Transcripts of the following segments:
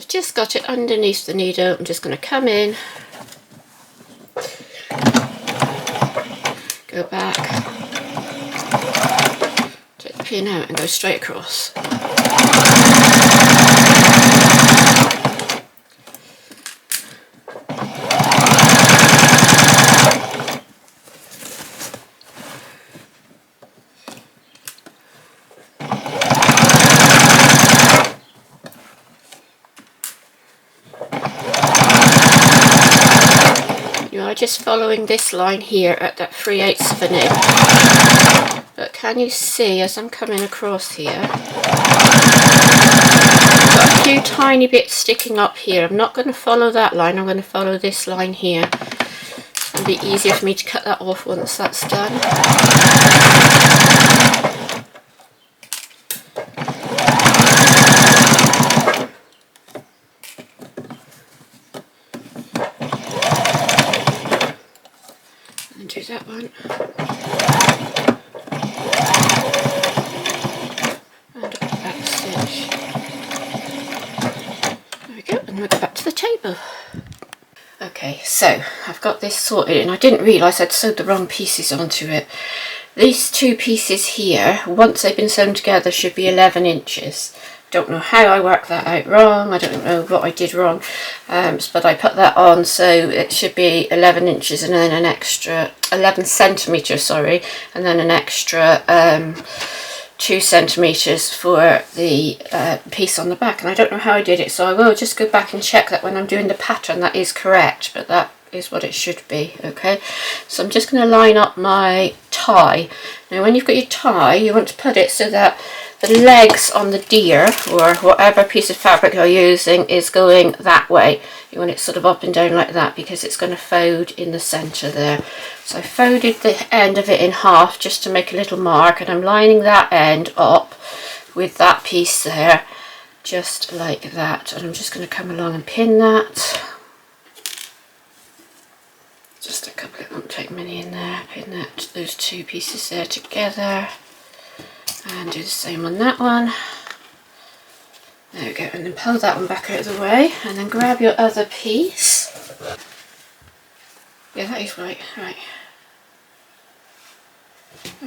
just got it underneath the needle. I'm just going to come in, go back, take the pin out and go straight across. You are just following this line here at that 3/8 of an inch. But can you see as I'm coming across here, I've got a few tiny bits sticking up here. I'm not going to follow that line, I'm going to follow this line here. It's going to be easier for me to cut that off once that's done. Do that one, and a back stitch. There we go, and we'll go back to the table. Okay, so I've got this sorted, and I didn't realise I'd sewed the wrong pieces onto it. These two pieces here, once they've been sewn together, should be 11 inches. Don't know how I worked that out wrong, I don't know what I did wrong, but I put that on, so it should be 11 inches and then an extra 11 centimetres, sorry, and then an extra 2 centimetres for the piece on the back. And I don't know how I did it, so I will just go back and check that when I'm doing the pattern that is correct, but that is what it should be. Okay, so I'm just going to line up my tie. Now when you've got your tie, you want to put it so that the legs on the deer, or whatever piece of fabric you're using, is going that way. You want it sort of up and down like that, because it's going to fold in the centre there. So I folded the end of it in half just to make a little mark, and I'm lining that end up with that piece there, just like that. And I'm just going to come along and pin that. Just a couple, it won't take many in there. Pin that, those two pieces there together. And do the same on that one. There we go, and then pull that one back out of the way, and then grab your other piece. Yeah, that is right, right.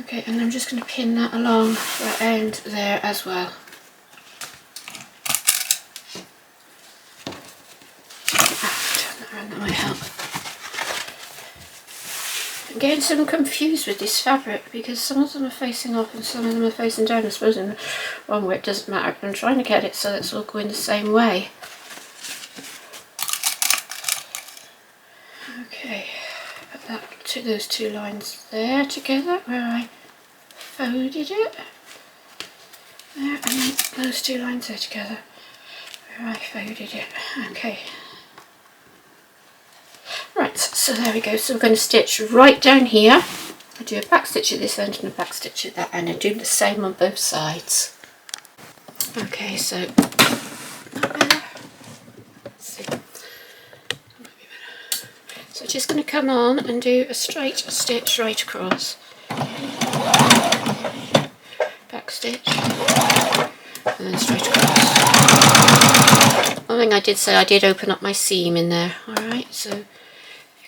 Okay, and I'm just going to pin that along the end there as well. Turn that around, that might help. I'm getting so confused with this fabric, because some of them are facing up and some of them are facing down. I suppose in the wrong way it doesn't matter, but I'm trying to get it so that it's all going the same way. Okay, put that to those two lines there together where I folded it. There, and then those two lines there together where I folded it. Okay. Right, so there we go. So we're going to stitch right down here. I do a back stitch at this end and a back stitch at that end, and do the same on both sides. Okay, so so just going to come on and do a straight stitch right across, back stitch, and then straight across. One thing I did say, I did open up my seam in there. Alright, so you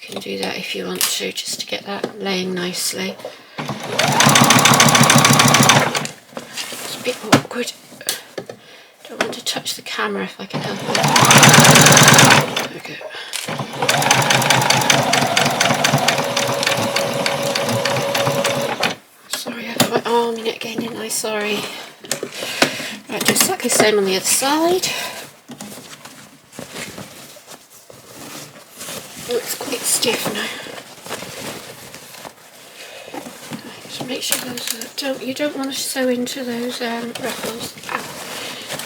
can do that if you want to, just to get that laying nicely. It's a bit awkward. Don't want to touch the camera if I can help it. There we go. Sorry, I got my arm in it again, didn't I? Sorry. Right, do exactly the same on the other side. Oh, it's quite stiff now. Right, so make sure those you don't want to sew into those ruffles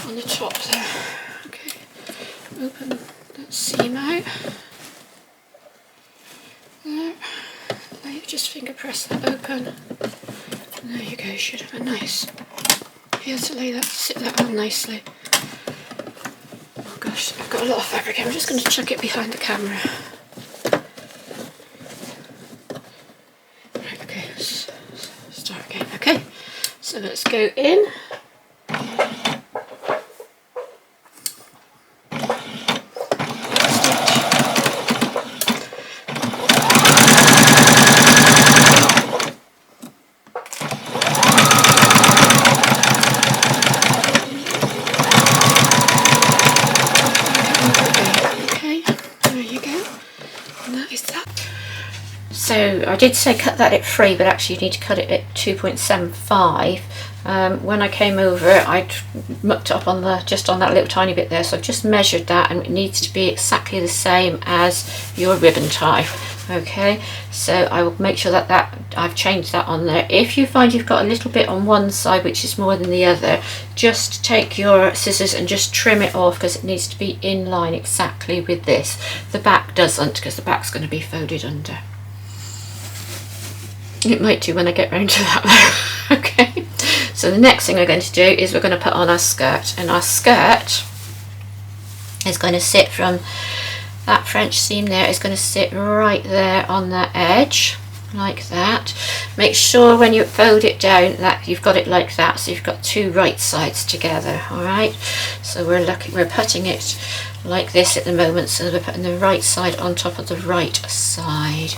on the top there. Okay, open that seam out. There. Now you just finger press that open. And there you go. You should have a nice. You have to lay that, sit that on nicely. Oh gosh, I've got a lot of fabric. I'm just going to chuck it behind the camera. Right, okay, let's start again. Okay, so let's go in. So I did say cut that at 3, but actually you need to cut it at 2.75. When I came over, I'd mucked up on just on that little tiny bit there, so I've just measured that, and it needs to be exactly the same as your ribbon tie. Okay, so I will make sure that I've changed that on there. If you find you've got a little bit on one side which is more than the other, just take your scissors and just trim it off, because it needs to be in line exactly with this. The back doesn't, because the back's going to be folded under. It might do when I get round to that though. Okay, so the next thing we're going to do is we're going to put on our skirt, and our skirt is going to sit from that French seam there, is going to sit right there on the edge like that. Make sure when you fold it down that you've got it like that, so you've got two right sides together. All right, so we're putting it like this at the moment, so we're putting the right side on top of the right side.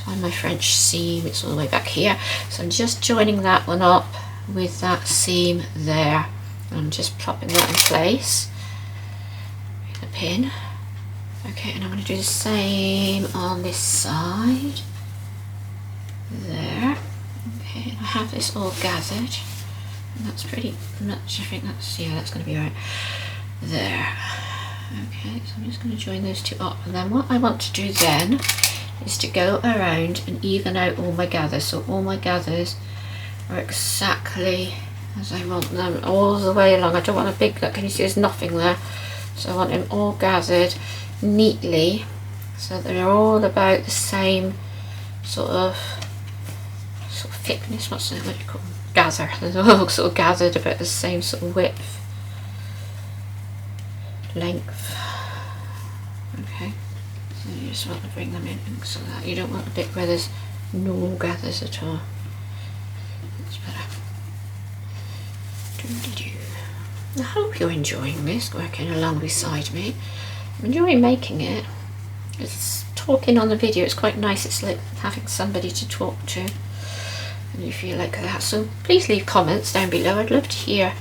Find my French seam, it's all the way back here, so I'm just joining that one up with that seam there. I'm just plopping that in place with a pin. Okay, and I'm going to do the same on this side there. Okay, and I have this all gathered, and that's pretty much, I think that's, yeah, that's going to be right there. Okay, so I'm just going to join those two up, and then what I want to do then is to go around and even out all my gathers, so all my gathers are exactly as I want them all the way along. I don't want a big, look, can you see there's nothing there, so I want them all gathered neatly so they're all about the same sort of thickness. What do you call them? Gather. They're all sort of gathered about the same sort of width, length. Okay, so you just want to bring them in so that you don't want a bit where there's no gathers at all. That's better. I hope you're enjoying this, working along beside me. I'm enjoying making it. It's talking on the video, it's quite nice. It's like having somebody to talk to, and you feel like that. So please leave comments down below. I'd love to hear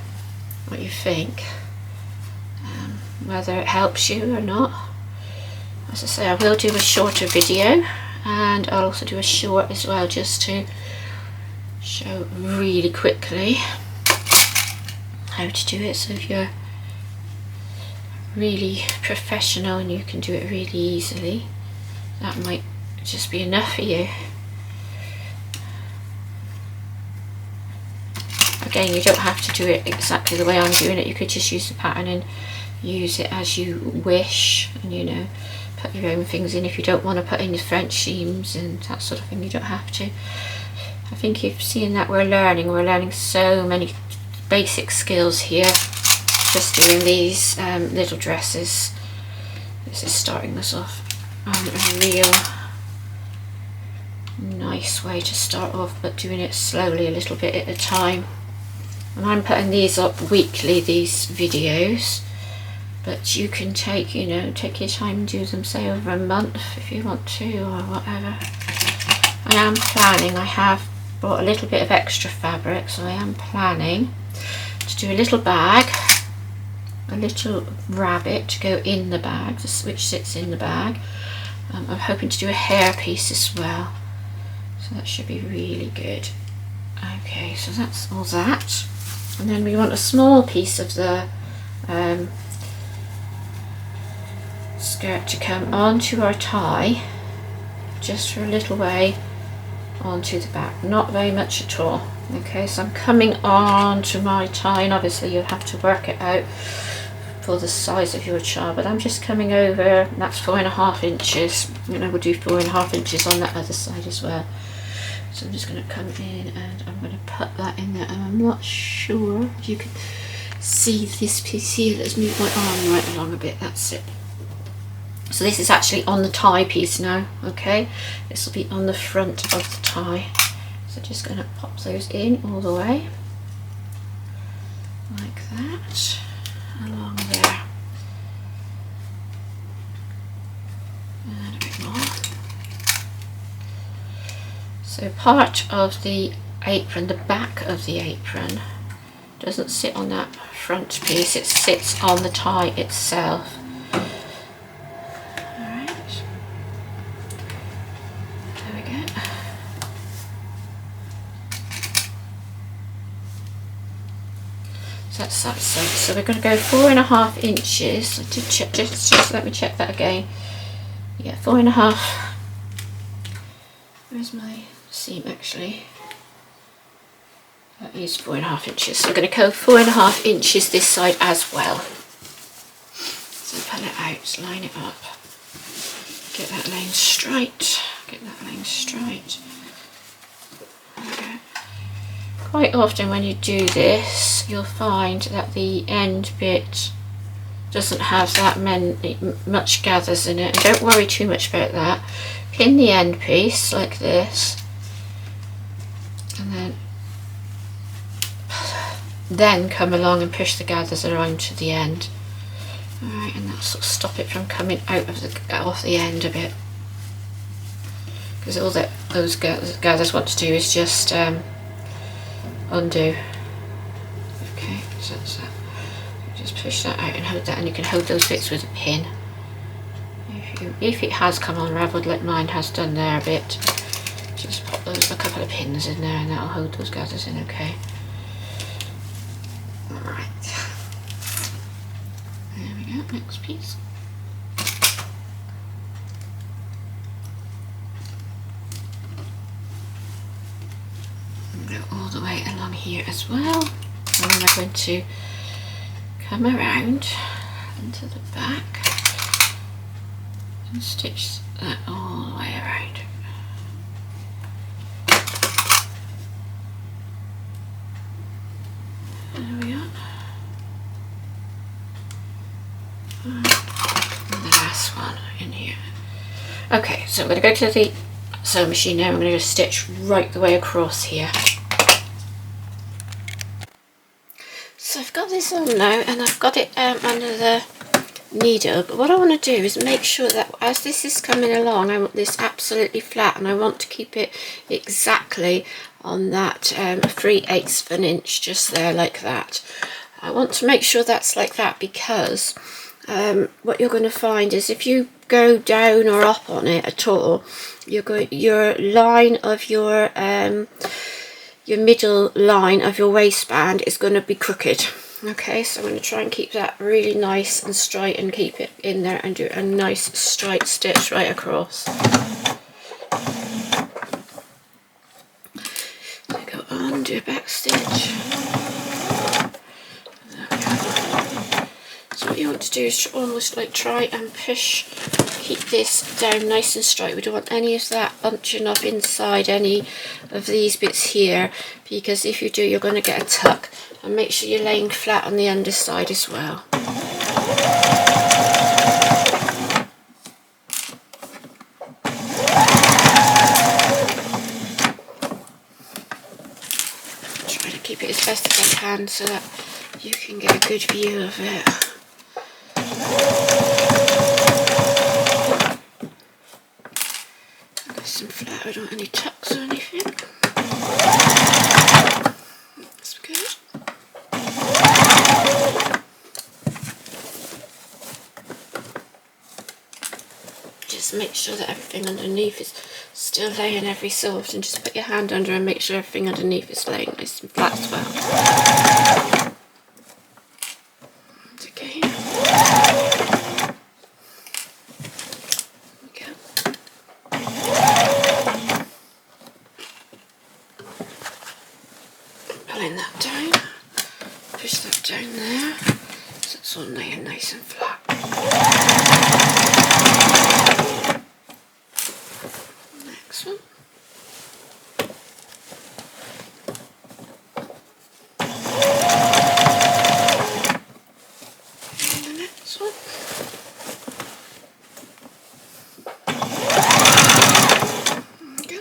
what you think, whether it helps you or not. As I say, I will do a shorter video, and I'll also do a short as well, just to show really quickly how to do it. So if you're really professional and you can do it really easily, that might just be enough for you. Again, you don't have to do it exactly the way I'm doing it. You could just use the pattern and use it as you wish, and you know, put your own things in. If you don't want to put in the French seams and that sort of thing, you don't have to. I think you've seen that we're learning so many basic skills here, just doing these little dresses. This is starting us off on a real nice way to start off, but doing it slowly, a little bit at a time. And I'm putting these up weekly, these videos, but you can take, you know, take your time and do them, say, over a month if you want to, or whatever. I am planning, I have bought a little bit of extra fabric, so I am planning to do a little bag, a little rabbit to go in the bag, which sits in the bag. I'm hoping to do a hair piece as well, so that should be really good. Okay, so that's all that, and then we want a small piece of the skirt to come onto our tie, just for a little way onto the back, not very much at all. Okay, so I'm coming on to my tie, and obviously you'll have to work it out for the size of your child, but I'm just coming over, that's 4.5 inches, you know, we'll do 4.5 inches on that other side as well. So I'm just going to come in and I'm going to put that in there, and I'm not sure if you can see this piece here. Let's move my arm right along a bit, that's it. So this is actually on the tie piece now, okay? This will be on the front of the tie. So just going to pop those in all the way, like that, along there. And a bit more. So part of the apron, the back of the apron, doesn't sit on that front piece, it sits on the tie itself. Alright, there we go. So that's that side. So we're going to go 4.5 inches. I did check, just let me check that again. Yeah, 4.5. Where's my seam actually? That is 4.5 inches. So we're going to go 4.5 inches this side as well. So pull it out, line it up. Get that line straight. Get that line straight. Okay. Quite often when you do this, you'll find that the end bit doesn't have that much gathers in it. And don't worry too much about that. Pin the end piece like this, and then come along and push the gathers around to the end. Alright, and that'll sort of stop it from coming out of off the end a bit. Because all that those gathers want to do is just undo. Okay, so that's that. Just push that out and hold that, and you can hold those bits with a pin. If it has come unravelled like mine has done there a bit, just pop a couple of pins in there and that'll hold those gathers in okay. Alright. There we go, next piece. Go all the way along here as well, and then I'm going to come around into the back and stitch that all the way around. There we go. And the last one in here. Okay, so I'm going to go to the sewing machine now. I'm going to stitch right the way across here. So I've got this on now, and I've got it under the needle, but what I want to do is make sure that as this is coming along, I want this absolutely flat, and I want to keep it exactly on that 3/8 of an inch, just there like that. I want to make sure that's like that because what you're going to find is if you go down or up on it at all, your line of your middle line of your waistband is going to be crooked. Okay, so I'm going to try and keep that really nice and straight and keep it in there and do a nice straight stitch right across. So go on, do a back stitch. So what you want to do is almost like try and push, keep this down nice and straight. We don't want any of that bunching up inside any of these bits here, because if you do, you're going to get a tuck. And make sure you're laying flat on the underside as well. Try to keep it as best as I can so that you can get a good view of it. There's some flat, I don't want any tucks or anything. That's good. Just make sure that everything underneath is still laying every so often. Just put your hand under and make sure everything underneath is laying nice and flat as well. It's okay. Pulling that down, push that down there, so it's all laying nice and flat. Next one. And the next one. There we go.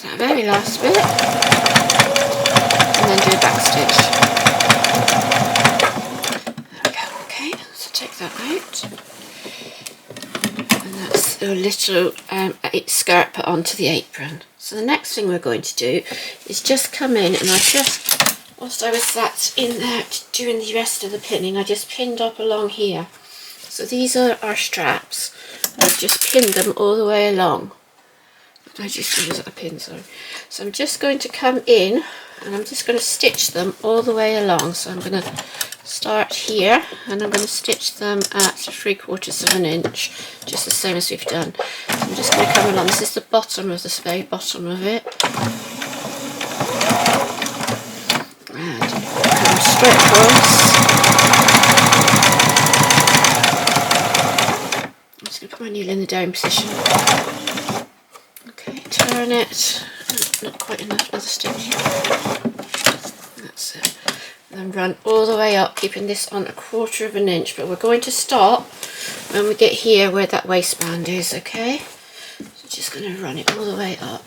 So that very last bit, and then do a back stitch. There we go. Okay, so take that out, and that's a little skirt put onto the apron. So the next thing we're going to do is just come in, and whilst I was sat in there doing the rest of the pinning, I just pinned up along here. So these are our straps. I've just pinned them all the way along. I just use a pin, sorry. So I'm just going to come in and I'm just going to stitch them all the way along. So I'm going to start here and I'm going to stitch them at 3/4 of an inch, just the same as we've done. So I'm just going to come along. This is the bottom of this, very bottom of it. And come straight across. I'm just going to put my needle in the down position. Okay, turn it. Not quite enough, another stitch. That's it. And then run all the way up, keeping this on 1/4 of an inch. But we're going to stop when we get here where that waistband is, okay? So just going to run it all the way up.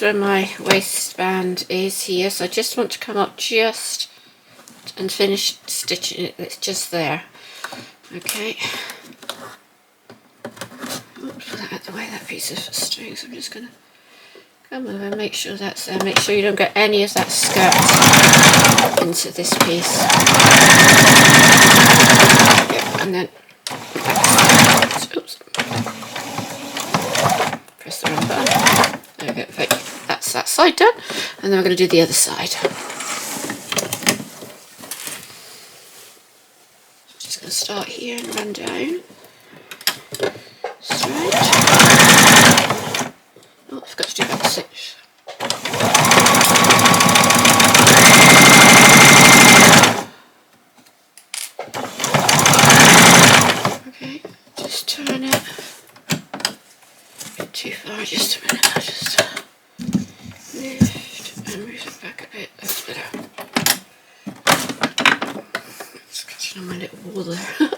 Where my waistband is here, so I just want to come up just and finish stitching it. It's just there. Okay. Oops, put that out the way, that piece of string. So I'm just going to come over and make sure that's there. Make sure you don't get any of that skirt into this piece. Yep, and then oops. Press the wrong button. There we go. Right. That's that side done, and then we're going to do the other side. I'm just going to start here and run down straight. Oh, I forgot to do back stitch. Okay, just turn it. A bit too far, just a minute. I'll just lift and move it back a bit. That's better. It's catching on my little wall there.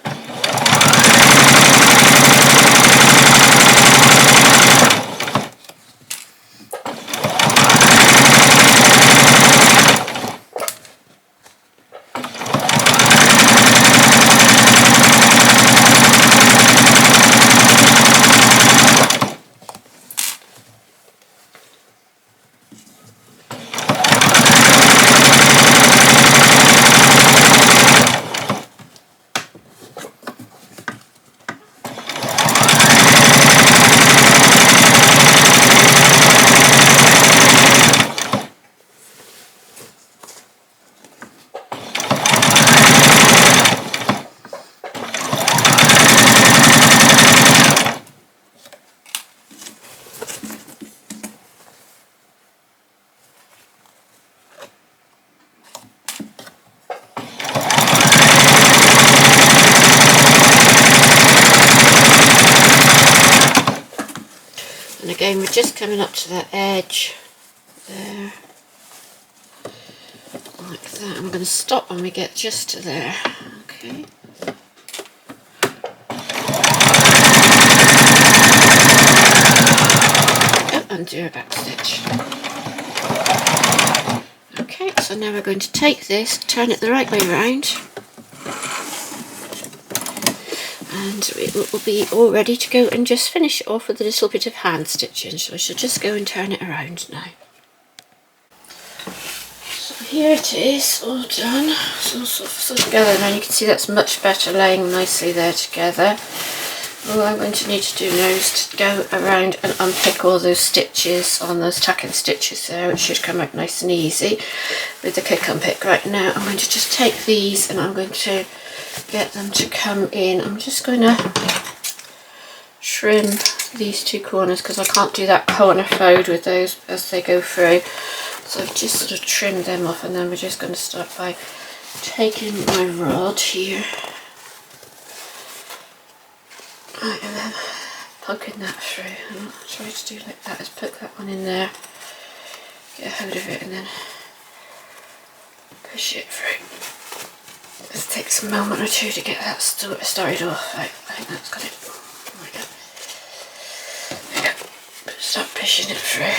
And again, we're just coming up to that edge there, like that. I'm going to stop when we get just to there. Okay. Oh, and do a back stitch. Okay, so So now we're going to take this, turn it the right way around, and it will be all ready to go and just finish it off with a little bit of hand stitching. So I should just go and turn it around now. So here it is, all done. It's all sort of together now. You can see that's much better, laying nicely there together. All I'm going to need to do now is to go around and unpick all those stitches on those tacking stitches there, which should come out nice and easy with the kick unpick. Right now I'm going to just take these and I'm going to get them to come in. I'm just going to trim these two corners because I can't do that corner fold with those as they go through. So I've just sort of trimmed them off, and then we're just going to start by taking my rod here. Right, and then poking that through, and what I'll try to do like that is poke that one in there, get a hold of it and then push it through. It takes a moment or two to get that started off. Right, I think that's got it. There we go. Start pushing it through.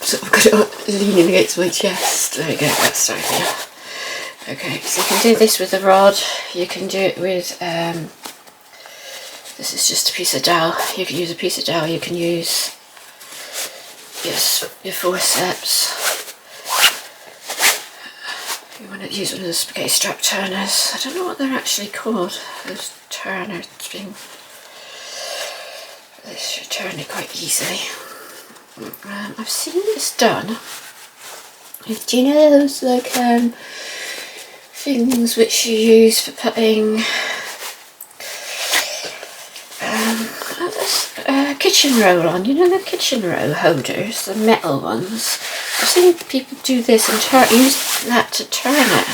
So I've got it leaning against my chest. There we go, that's started off. Okay, so you can do this with a rod, you can do it with, this is just a piece of dowel, you can use a piece of dowel, you can use your forceps, you want to use one of the spaghetti strap turners. I don't know what they're actually called, those turner things. This should turn it quite easily. I've seen this done with, do you know those like, things which you use for putting kitchen roll on, you know, the kitchen roll holders, the metal ones. I've seen people do this and use that to turn it.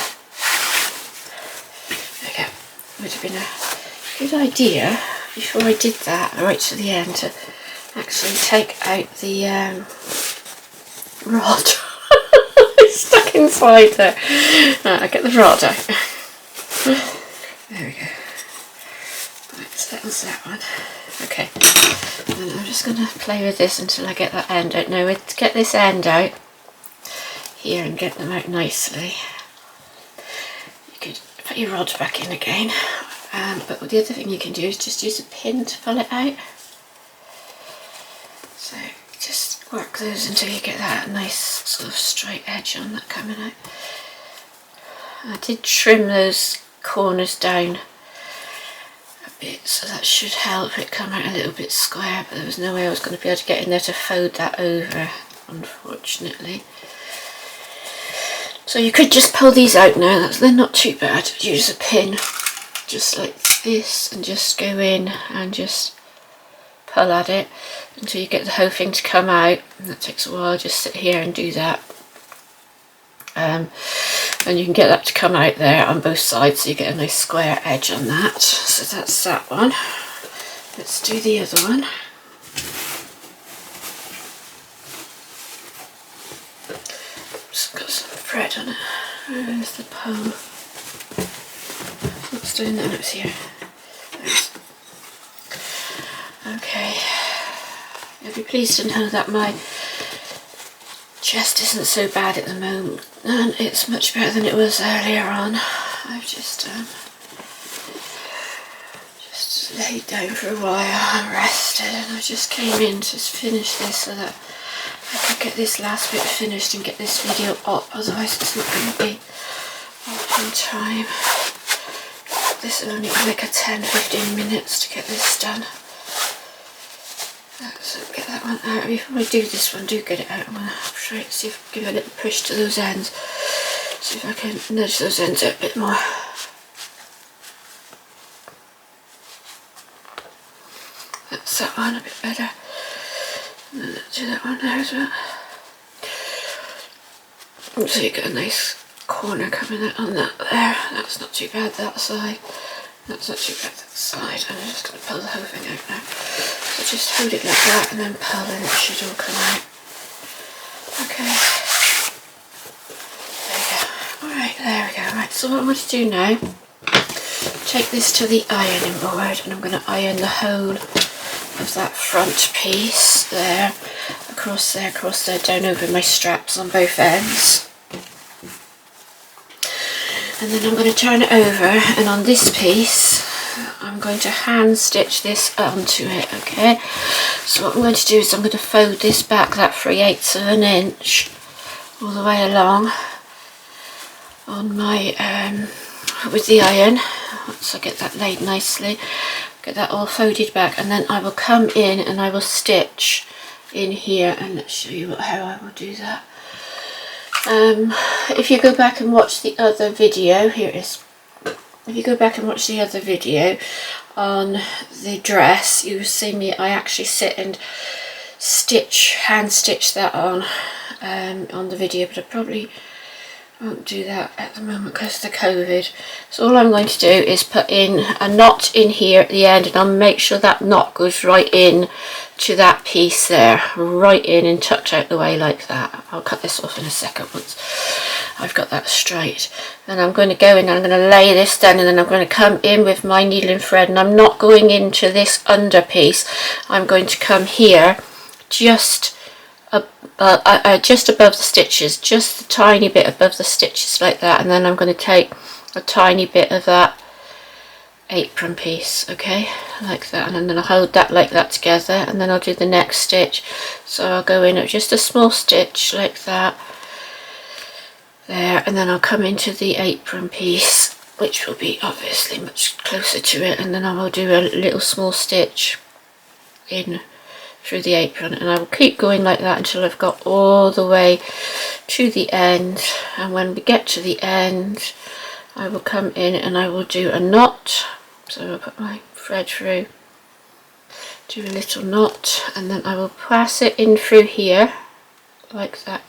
There we go. Would have been a good idea before I did that right to the end to actually take out the rod. It's stuck inside there. Right, I'll get the rod out. There we go. Right, so that was that one. Okay. And I'm just going to play with this until I get that end out. Now, to get this end out here and get them out nicely, you could put your rod back in again. But the other thing you can do is just use a pin to pull it out. So just work those until you get that nice sort of straight edge on that coming out. I did trim those corners down a bit, so that should help it come out a little bit square, but there was no way I was going to be able to get in there to fold that over, unfortunately. So you could just pull these out now, they're not too bad. Use a pin just like this and just go in and just pull at it until you get the whole thing to come out, and that takes a while. Just sit here and do that, and you can get that to come out there on both sides so you get a nice square edge on that. So that's that one. Let's do the other one. Just got some thread on it. Where's the pole? What's doing that? It's here. Okay, you'll be pleased to know that my chest isn't so bad at the moment, and it's much better than it was earlier on. I've just laid down for a while and rested, and I just came in to finish this so that I could get this last bit finished and get this video up, otherwise it's not going to be up in time. This will only take like 10-15 minutes to get this done. So get that one out. Before I do this one, do get it out. I'm going to try to see if I can give it a little push to those ends. See if I can nudge those ends out a bit more. That's that one a bit better. And then do that one there as well. So you get a nice corner coming out on that there. That's not too bad that side. That's not too bad that side. And I'm just going to pull the whole thing out now. So just hold it like that and then pull and it should all come out. Okay. There we go. Alright, there we go. Right, so what I'm going to do now, take this to the ironing board and I'm going to iron the whole of that front piece there. I've across there, down over my straps on both ends. And then I'm going to turn it over, and on this piece I'm going to hand stitch this onto it. Okay, so what I'm going to do is I'm going to fold this back that 3/8 of an inch all the way along on my with the iron. Once I get that laid nicely, get that all folded back, and then I will come in and I will stitch in here, and let's show you how I will do that. If you go back and watch the other video, here it is. If you go back and watch the other video on the dress, you will see me, I actually sit and hand stitch that on the video, but I probably won't do that at the moment because of the COVID. So all I'm going to do is put in a knot in here at the end, and I'll make sure that knot goes right in to that piece there, right in and tucked out the way like that. I'll cut this off in a second once I've got that straight. Then I'm going to go in and I'm going to lay this down, and then I'm going to come in with my needle and thread, and I'm not going into this under piece. I'm going to come here just above the stitches, just a tiny bit above the stitches like that, and then I'm going to take a tiny bit of that apron piece, okay, like that, and then I'll hold that like that together, and then I'll do the next stitch. So I'll go in at just a small stitch like that there, and then I'll come into the apron piece, which will be obviously much closer to it, and then I will do a little small stitch in through the apron, and I will keep going like that until I've got all the way to the end. And when we get to the end, I will come in and I will do a knot. So I'll put my thread through, do a little knot, and then I will pass it in through here like that,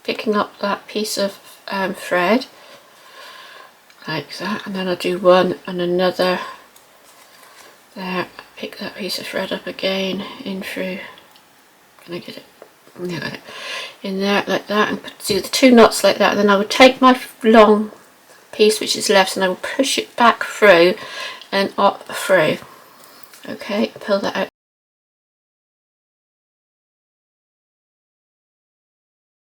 picking up that piece of thread like that, and then I'll do one and another there, pick that piece of thread up again, in through, can I get it? Yeah, I got it, in there like that, and do the two knots like that, and then I will take my long piece which is left and I will push it back through and up through. Okay, pull that out